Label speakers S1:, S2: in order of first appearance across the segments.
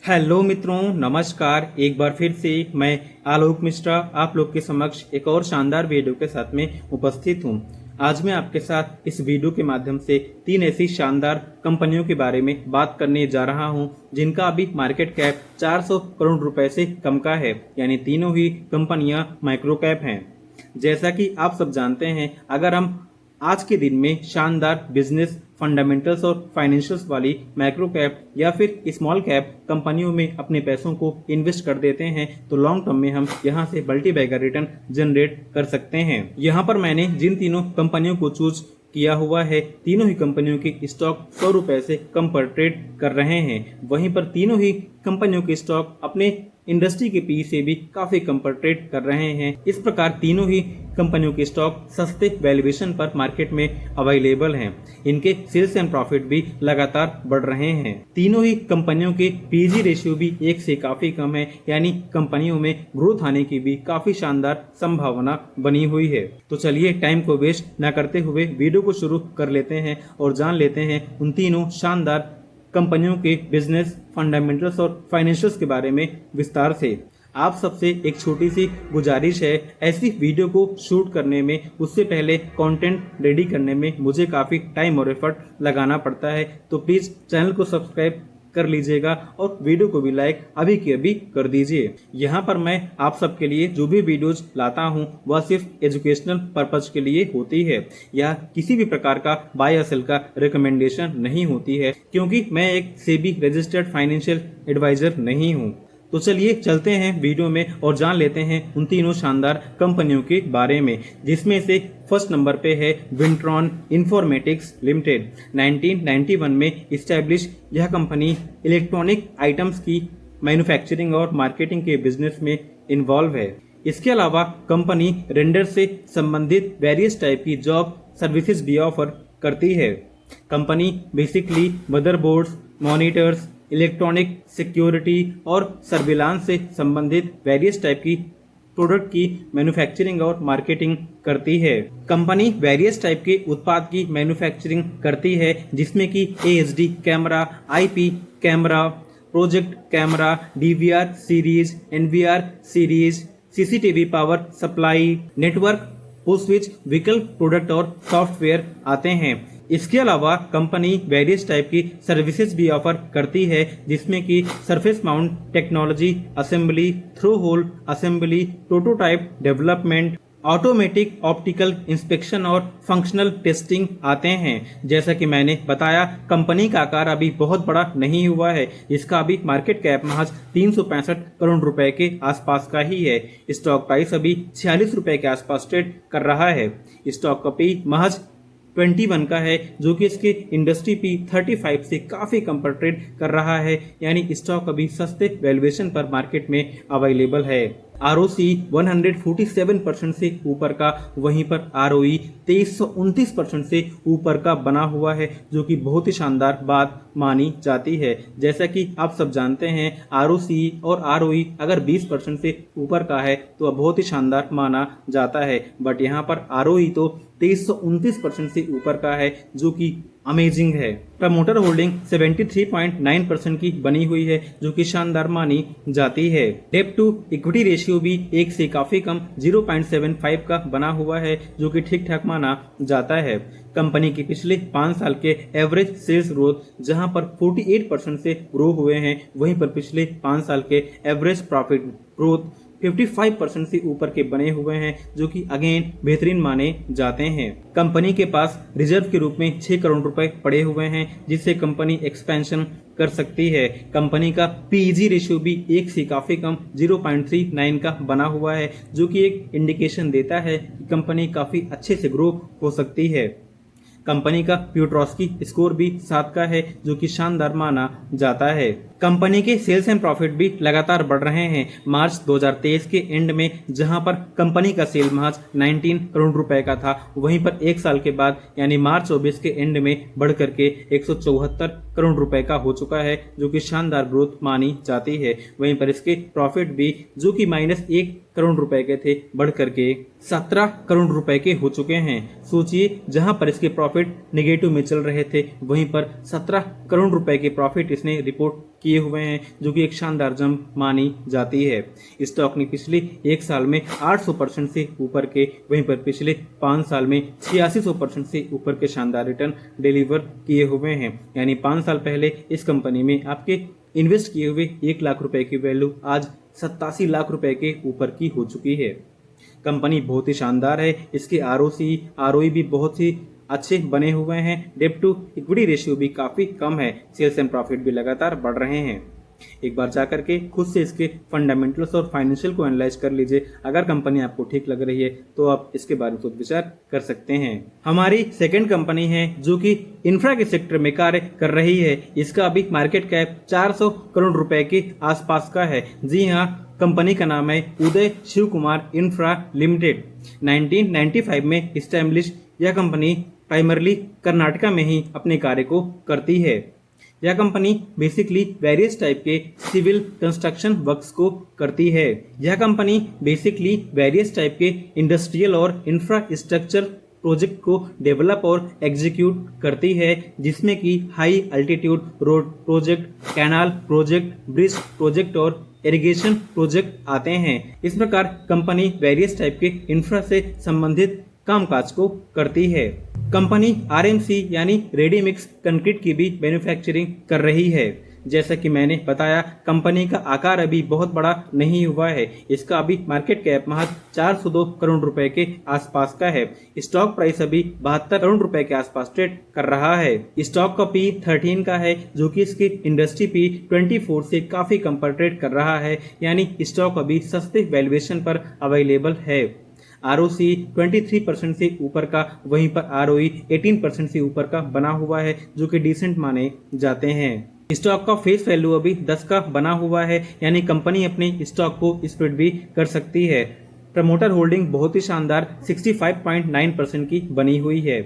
S1: Hello मित्रों, नमस्कार। एक बार फिर से मैं आलोक मिश्रा आप लोग के समक्ष एक और शानदार वीडियो के साथ में उपस्थित हूं। आज मैं आपके साथ इस वीडियो के माध्यम से 3 ऐसी शानदार कंपनियों के बारे में बात करने जा रहा हूं जिनका अभी मार्केट कैप 400 करोड़ रुपए से कम का है, यानी तीनों ही कंपनियां माइक्रो कैप हैं। जैसा कि आप सब जानते हैं, अगर हम आज के दिन में शानदार बिजनेस फंडामेंटल्स और फाइनेंशियल्स वाली माइक्रो कैप या फिर स्मॉल कैप कंपनियों में अपने पैसों को इन्वेस्ट कर देते हैं तो लॉन्ग टर्म में हम यहां से मल्टी बैगर रिटर्न जनरेट कर सकते हैं। यहां पर मैंने जिन तीनों कंपनियों को चूज किया हुआ है, तीनों ही कंपनियों की स्टॉक 100 रुपए से कम पर ट्रेड कर रहे हैं। वहीं पर तीनों ही कंपनियों के स्टॉक अपने इंडस्ट्री के पी से भी काफी कम पर ट्रेड कर रहे हैं। इस प्रकार तीनों ही कंपनियों के स्टॉक सस्ते वैल्यूएशन पर मार्केट में अवेलेबल हैं। इनके सेल्स एंड प्रॉफिट भी लगातार बढ़ रहे हैं। तीनों ही कंपनियों के पीजी रेशियो भी 1 से काफी कम है, यानी कंपनियों में ग्रोथ आने की भी काफी शानदार संभावना बनी हुई है। तो चलिए टाइम को वेस्ट न करते हुए वीडियो को शुरू कर लेते हैं और जान लेते हैं उन तीनों शानदार कंपनियों के बिजनेस फंडामेंटल्स और फाइनेंशियल्स के बारे में विस्तार से। आप सबसे एक छोटी सी गुजारिश है, ऐसी वीडियो को शूट करने में उससे पहले कंटेंट रेडी करने में मुझे काफ़ी टाइम और एफर्ट लगाना पड़ता है, तो प्लीज़ चैनल को सब्सक्राइब कर लीजिएगा और वीडियो को भी लाइक अभी के अभी कर दीजिए। यहाँ पर मैं आप सबके लिए जो भी वीडियोज लाता हूँ वह सिर्फ एजुकेशनल पर्पज के लिए होती है, या किसी भी प्रकार का बाय या सेल का रिकमेंडेशन नहीं होती है, क्योंकि मैं एक सेबी रजिस्टर्ड फाइनेंशियल एडवाइजर नहीं हूँ। तो चलिए चलते हैं वीडियो में और जान लेते हैं उन तीनों शानदार कंपनियों के बारे में, जिसमें से फर्स्ट नंबर पे है विंट्रॉन इन्फॉर्मेटिक्स लिमिटेड। 1991 में इस्टेब्लिश यह कंपनी इलेक्ट्रॉनिक आइटम्स की मैन्युफैक्चरिंग और मार्केटिंग के बिजनेस में इन्वॉल्व है। इसके अलावा कंपनी रेंडर से संबंधित वेरियस टाइप की जॉब सर्विसेज भी ऑफर करती है। Company basically motherboards, monitors, electronic security और सर्विलांस से संबंधित वेरियस टाइप की प्रोडक्ट की मैन्युफैक्चरिंग और मार्केटिंग करती है। कंपनी वेरियस टाइप के उत्पाद की मैन्युफैक्चरिंग करती है, जिसमें कि AHD camera, IP camera, project camera, DVR series, NVR series, CCTV power supply, network, push switch, vehicle product और सॉफ्टवेयर आते हैं। इसके अलावा कंपनी वेरियस टाइप की सर्विसेज भी ऑफर करती है, जिसमें कि surface mount technology, assembly, through hole assembly, prototype development, automatic optical inspection और फंक्शनल टेस्टिंग आते हैं। जैसा कि मैंने बताया, कंपनी का आकार अभी बहुत बड़ा नहीं हुआ है। इसका अभी मार्केट कैप महज 365 करोड़ रुपए के आसपास का ही है। स्टॉक प्राइस अभी 46 रुपए के आसपास ट्रेड कर रहा है। स्टॉक का पी महज 21 का है, जो कि इसके इंडस्ट्री पी 35 से काफी कम पर ट्रेड कर रहा है, यानी स्टॉक अभी सस्ते वैल्यूएशन पर मार्केट में अवेलेबल है। आरओसी 147% से ऊपर का, वहीं पर आरओई 2329% से ऊपर का बना हुआ है, जो कि बहुत ही शानदार बात मानी जाती है। जैसा कि आप सब जानते हैं, आरओसी और आरओई अगर 20% से ऊपर का है तो बहुत ही शानदार माना जाता है, बट यहाँ पर आरओई तो 2329% से ऊपर का है, जो कि अमेजिंग है। प्रमोटर होल्डिंग 73.9% की बनी हुई है, जो कि शानदार मानी जाती है। डेब्ट टू इक्विटी रेशियो भी 1 से काफी कम 0.75 का बना हुआ है, जो कि ठीक ठाक माना जाता है। कंपनी के पिछले 5 साल के एवरेज सेल्स ग्रोथ जहां पर 48% से ग्रो हुए हैं, वहीं पर पिछले 5 साल के एवरेज प्रॉफिट ग्रोथ 55% से ऊपर के बने हुए हैं, जो कि अगेन बेहतरीन माने जाते हैं। कंपनी के पास रिजर्व के रूप में 6 करोड़ रुपए पड़े हुए हैं, जिससे कंपनी एक्सपेंशन कर सकती है। कंपनी का पीजी रेशियो भी 1 से काफी कम 0.39 का बना हुआ है, जो कि एक इंडिकेशन देता है कि कंपनी काफी अच्छे से ग्रो हो सकती है। कंपनी का प्यूट्रॉस्की स्कोर भी 7 का है, जो कि शानदार माना जाता है। कंपनी के सेल्स एंड प्रॉफिट भी लगातार बढ़ रहे हैं। मार्च 2023 के एंड में जहां पर कंपनी का सेल महज 19 करोड़ रुपए का था, वहीं पर 1 साल के बाद यानी मार्च 24 के एंड में बढ़ करके 174 करोड़ रुपए का हो चुका है, जो कि शानदार ग्रोथ मानी जाती है। वहीं पर इसके प्रॉफिट भी, जो कि -1 करोड़ रुपए के थे, बढ़ करके 17 करोड़ रुपए के हो चुके हैं। सोचिए, जहां पर इसके प्रॉफिट नेगेटिव में चल रहे थे, वहीं पर 17 करोड़ रुपए के प्रॉफिट इसने रिपोर्ट किए हुए हैं, जो कि एक शानदार जंप मानी जाती है। स्टॉक ने पिछले एक साल में 800% से ऊपर के, वहीं पर पिछले 5 साल में 8600% से ऊपर के शानदार रिटर्न डिलीवर किए हुए हैं। यानी 5 साल पहले इस कंपनी में आपके इन्वेस्ट किए हुए 1 लाख रुपए की वैल्यू आज 87 लाख रुपए के ऊपर की हो चुकी है। कंपनी बहुत ही शानदार है। इसके आरओसी आरओई भी बहुत ही अच्छे बने हुए हैं। डेब्ट टू इक्विटी रेशियो भी काफी कम है। सेल्स एंड प्रॉफिट भी लगातार बढ़ रहे हैं। एक बार जाकर के खुद से इसके फंडामेंटल्स और फाइनेंशियल को एनालाइज कर लीजिए। अगर कंपनी आपको ठीक लग रही है तो आप इसके बारे में सोच विचार कर सकते हैं। हमारी सेकंड कंपनी है जो कि इंफ्रा के सेक्टर में कार्य कर रही है। इसका अभी मार्केट कैप 400 करोड़ रुपए के आसपास का है। जी हाँ, कंपनी का नाम है उदय शिव कुमार इंफ्रा लिमिटेड। 1995 में इस्टेब्लिश यह कंपनी प्राइमरली कर्नाटका में ही अपने कार्य को करती है। यह कंपनी बेसिकली वेरियस टाइप के सिविल कंस्ट्रक्शन वर्क्स को करती है। यह कंपनी बेसिकली वेरियस टाइप के इंडस्ट्रियल और इंफ्रास्ट्रक्चर प्रोजेक्ट को डेवलप और एग्जीक्यूट करती है, जिसमें कि high altitude road project, canal project, bridge project और इरिगेशन प्रोजेक्ट आते हैं। इस प्रकार कंपनी वेरियस टाइप के इंफ्रा से संबंधित कामकाज को करती है। कंपनी आरएमसी यानी रेडी मिक्स कंक्रीट की भी मैन्युफैक्चरिंग कर रही है। जैसा कि मैंने बताया, कंपनी का आकार अभी बहुत बड़ा नहीं हुआ है। इसका अभी मार्केट कैप महज 402 करोड़ रुपए के आसपास का है। स्टॉक प्राइस अभी 72 करोड़ रुपए के आसपास ट्रेड कर रहा है। स्टॉक का पी 13 का है, जो कि इसकी इंडस्ट्री पी 24 से काफी कम पर ट्रेड कर रहा है। यानी स्टॉक अभी सस्ते वैल्यूएशन पर अवेलेबल है। आरओसी 23% से ऊपर का, वहीं पर आरओई 18% से ऊपर का बना हुआ है, जो कि डिसेंट माने जाते हैं। स्टॉक का फेस वैल्यू अभी 10 का बना हुआ है। यानी कंपनी अपने स्टॉक को स्प्लिट भी कर सकती है। प्रमोटर होल्डिंग बहुत ही शानदार 65.9% की बनी हुई है।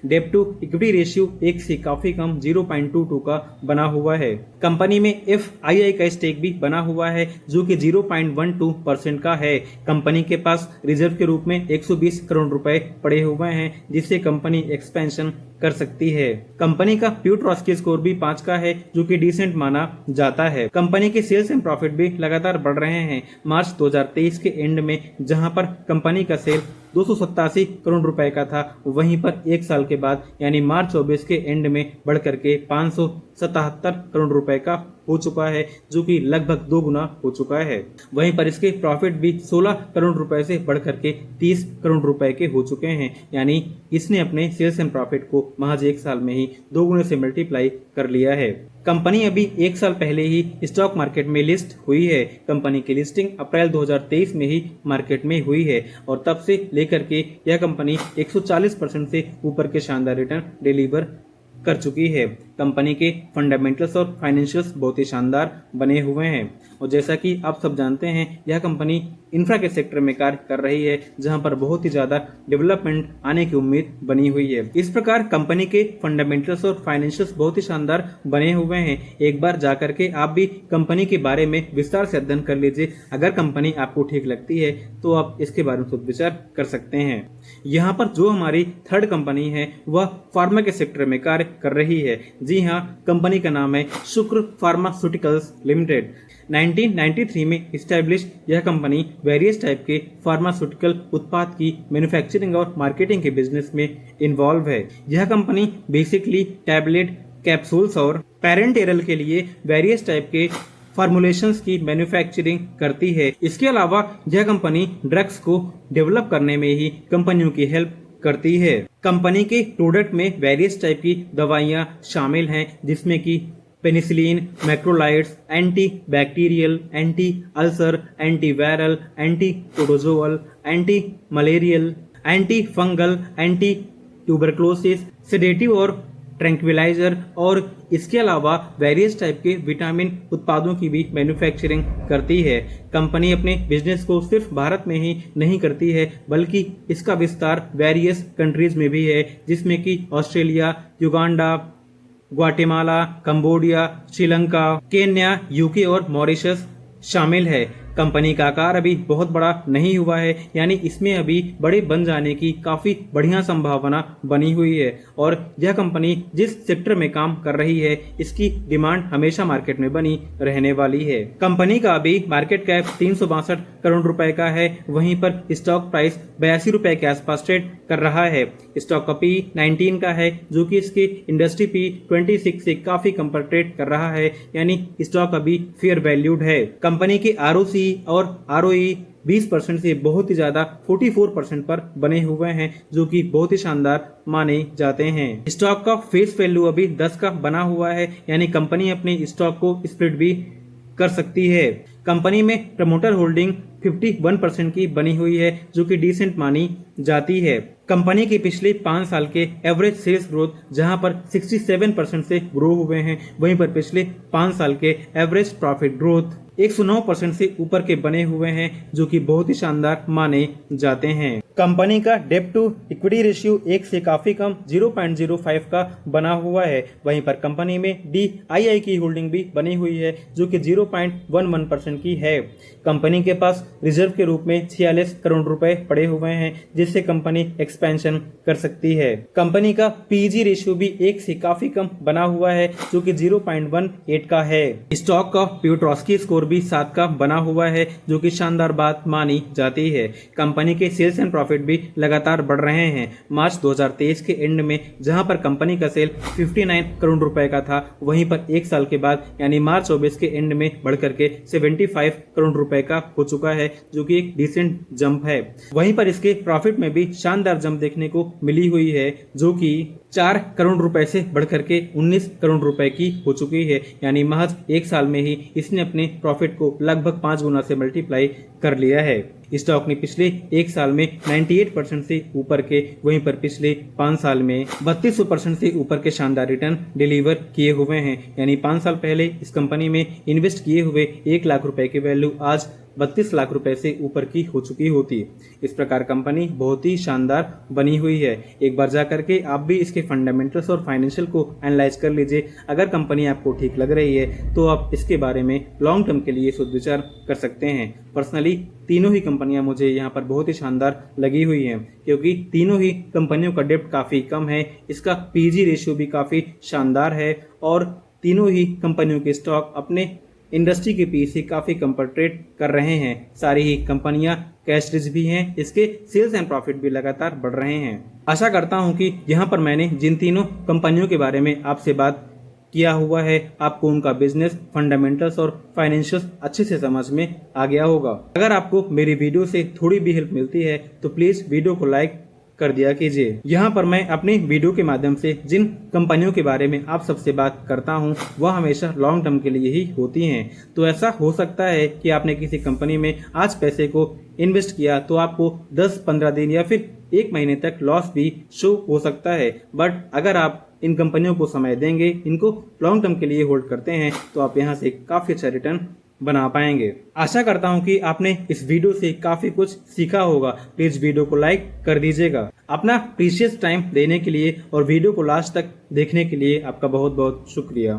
S1: डेब्ट टू इक्विटी रेशियो 1 से काफी कम 0.22 का बना हुआ है। कंपनी में FII का स्टेक भी बना हुआ है, जो कि 0.12% का है। कंपनी के पास रिजर्व के रूप में 120 करोड़ रुपए पड़े हुए हैं, जिससे कंपनी एक्सपेंशन कर सकती है। कंपनी का प्यू ट्रॉस्की स्कोर भी 5 का है, जो कि डिसेंट माना जाता है। कंपनी के सेल्स एंड प्रॉफिट भी लगातार बढ़ रहे हैं। मार्च 2023 के एंड में जहां पर कंपनी का सेल 287 करोड़ रुपए का था, वहीं पर एक साल के बाद यानी मार्च 24 के एंड में बढ़ करके 577 करोड़ रुपए का हो चुका है, जो कि लगभग 2 गुना हो चुका है। वहीं पर इसके प्रॉफिट भी 16 करोड़ रुपए से बढ़ करके 30 करोड़ रुपए के हो चुके हैं। यानी इसने अपने सेल्स एंड प्रॉफिट को महज एक साल में ही 2 गुने से मल्टीप्लाई कर लिया है। कंपनी अभी एक साल पहले ही स्टॉक मार्केट में लिस्ट हुई है। कंपनी की लिस्टिंग अप्रैल 2023 में ही मार्केट में हुई है और तब से लेकर के यह कंपनी 140% से ऊपर के शानदार रिटर्न डिलीवर कर चुकी है। कंपनी के फंडामेंटल्स और फाइनेंशियल्स बहुत ही शानदार बने हुए हैं और जैसा कि आप सब जानते हैं, यह कंपनी इंफ्रा के सेक्टर में कार्य कर रही है, जहां पर बहुत ही ज्यादा डेवलपमेंट आने की उम्मीद बनी हुई है। इस प्रकार कंपनी के फंडामेंटल्स और फाइनेंशियल्स बहुत ही शानदार बने हुए हैं। एक बार जाकर के आप भी कंपनी के बारे में विस्तार से अध्ययन कर लीजिए। अगर कंपनी आपको ठीक लगती है तो आप इसके बारे में सोच विचार कर सकते हैं। यहाँ पर जो हमारी थर्ड कंपनी है वह फार्मा के सेक्टर में कार्य कर रही है। जी हाँ, कंपनी का नाम है शुक्र फार्मास्यूटिकल्स लिमिटेड। 1993 में इस्टेब्लिश यह कंपनी वेरियस टाइप के फार्मास्यूटिकल उत्पाद की मैन्युफैक्चरिंग और मार्केटिंग के बिजनेस में इन्वॉल्व है। यह कंपनी बेसिकली टैबलेट, कैप्सूल्स और पेरेंटेरल के लिए वेरियस टाइप के फॉर्मुलेशंस की मैन्युफैक्चरिंग करती है। इसके अलावा यह कंपनी ड्रग्स को डेवलप करने में ही कंपनियों की हेल्प करती है। कंपनी के प्रोडक्ट में वेरियस टाइप की दवाइयां शामिल हैं, जिसमें कि penicillin, macrolides, anti bacterial, anti ulcer, anti viral, anti protozoal, anti malarial, anti fungal, anti tuberculosis, sedative और ट्रैंक्विलाइजर और इसके अलावा वेरियस टाइप के विटामिन उत्पादों की भी मैन्युफैक्चरिंग करती है। कंपनी अपने बिजनेस को सिर्फ भारत में ही नहीं करती है, बल्कि इसका विस्तार वेरियस कंट्रीज में भी है, जिसमें कि Australia, Uganda, Guatemala, Cambodia, Sri Lanka, Kenya, UK और मॉरिशस शामिल है। कंपनी का आकार अभी बहुत बड़ा नहीं हुआ है, यानी इसमें अभी बड़े बन जाने की काफी बढ़िया संभावना बनी हुई है। और यह कंपनी जिस सेक्टर में काम कर रही है इसकी डिमांड हमेशा मार्केट में बनी रहने वाली है। कंपनी का अभी मार्केट कैप 362 करोड़ रुपए का है, वहीं पर स्टॉक प्राइस 82 रुपए के आसपास ट्रेड कर रहा है। स्टॉक का पी 19 का है, जो कि इसके इंडस्ट्री पी 26 से काफी कम पर ट्रेड कर रहा है, यानी स्टॉक अभी फेयर वैल्यूड है। कंपनी के आरओसी और आरओई 20% से बहुत ही ज्यादा 44% पर बने हुए हैं, जो कि बहुत ही शानदार माने जाते हैं। स्टॉक का फेस वैल्यू अभी 10 का बना हुआ है, यानी कंपनी अपने स्टॉक को स्प्लिट भी कर सकती है। कंपनी में प्रमोटर होल्डिंग 51% की बनी हुई है, जो कि डिसेंट मानी जाती है। कंपनी के पिछले 5 साल के एवरेज सेल्स ग्रोथ जहां पर 67% से ग्रो हुए हैं, वहीं पर पिछले 5 साल के एवरेज प्रॉफिट ग्रोथ 109% से ऊपर के बने हुए हैं, जो कि बहुत ही शानदार माने जाते हैं। कंपनी का डेब्ट टू इक्विटी रेशियो 1 से काफी कम 0.05 का बना हुआ है। वहीं पर कंपनी में DII की होल्डिंग भी बनी हुई है, जो कि 0.11% की है। कंपनी के पास रिजर्व के रूप में 46 करोड़ रुपए पड़े हुए हैं, जिससे कंपनी एक्सपेंशन कर सकती है। कंपनी का PEG रेशियो भी 1 से काफी कम बना हुआ है, जो कि 0.18 का है। स्टॉक का प्यूट्रॉस्की स्कोर भी 7 का बना हुआ है, जो कि शानदार बात मानी जाती है। कंपनी के सेल्स एंड प्रॉफिट भी लगातार बढ़ रहे हैं। मार्च 2023 के एंड में जहां पर कंपनी का सेल 59 करोड़ रुपए का था, वहीं पर 1 साल के बाद यानी मार्च 24 के एंड में बढ़कर के 75 करोड़ रुपए का हो चुका है, जो कि एक डिसेंट जंप है। वहीं पर इसके प्रॉफिट में भी शानदार जंप देखने को मिली हुई है, जो कि 4 करोड़ रुपए से बढ़कर के 19 करोड़ रुपए की हो चुकी है, यानी महज 1 साल में ही इसने अपने प्रॉफिट को लगभग 5 गुना से मल्टीप्लाई कर लिया है। स्टॉक ने पिछले 1 साल में 98% से ऊपर के, वहीं पर पिछले 5 साल में 3200% से ऊपर के शानदार रिटर्न डिलीवर किए हुए हैं, यानी 5 साल पहले इस कंपनी में इन्वेस्ट किए हुए 1 लाख रुपए की वैल्यू आज 32 लाख रुपए से ऊपर की हो चुकी होती। इस प्रकार कंपनी बहुत ही शानदार बनी हुई है। एक बार जाकर के आप भी इसके फंडामेंटल्स और फाइनेंशियल को एनालाइज कर लीजिए। अगर कंपनी आपको ठीक लग रही है तो आप इसके बारे में लॉन्ग टर्म के लिए सोच विचार कर सकते हैं। पर्सनली तीनों ही कंपनियां मुझे यहाँ पर बहुत ही शानदार लगी हुई हैं, क्योंकि तीनों ही कंपनियों का डेब्ट काफी कम है, इसका PEG रेशियो भी काफी शानदार है और तीनों ही कंपनियों के स्टॉक अपने इंडस्ट्री के पी से काफी कम पर ट्रेड कर रहे हैं। सारी ही कंपनियां कैश रिच भी हैं, इसके सेल्स एंड प्रॉफिट भी लगातार बढ़ रहे हैं। आशा करता हूं कि यहां पर मैंने जिन तीनों कंपनियों के बारे में आपसे बात किया हुआ है, आपको उनका बिजनेस फंडामेंटल्स और फाइनेंशियल्स अच्छे से समझ में आ गया होगा। अगर आपको मेरी वीडियो से थोड़ी भी हेल्प मिलती है तो प्लीज वीडियो को लाइक कर दिया कीजिए। यहाँ पर मैं अपने वीडियो के माध्यम से जिन कंपनियों के बारे में आप सबसे बात करता हूँ वह हमेशा लॉन्ग टर्म के लिए ही होती हैं। तो ऐसा हो सकता है कि आपने किसी कंपनी में आज पैसे को इन्वेस्ट किया तो आपको 10-15 दिन या फिर 1 महीने तक लॉस भी शो हो सकता है, बट अगर आप इन कंपनियों को समय देंगे, इनको लॉन्ग टर्म के लिए होल्ड करते हैं, तो आप यहाँ से काफी अच्छा रिटर्न बना पाएंगे। आशा करता हूं कि आपने इस वीडियो से काफी कुछ सीखा होगा। प्लीज वीडियो को लाइक कर दीजिएगा। अपना प्रीशियस टाइम देने के लिए और वीडियो को लास्ट तक देखने के लिए आपका बहुत बहुत शुक्रिया।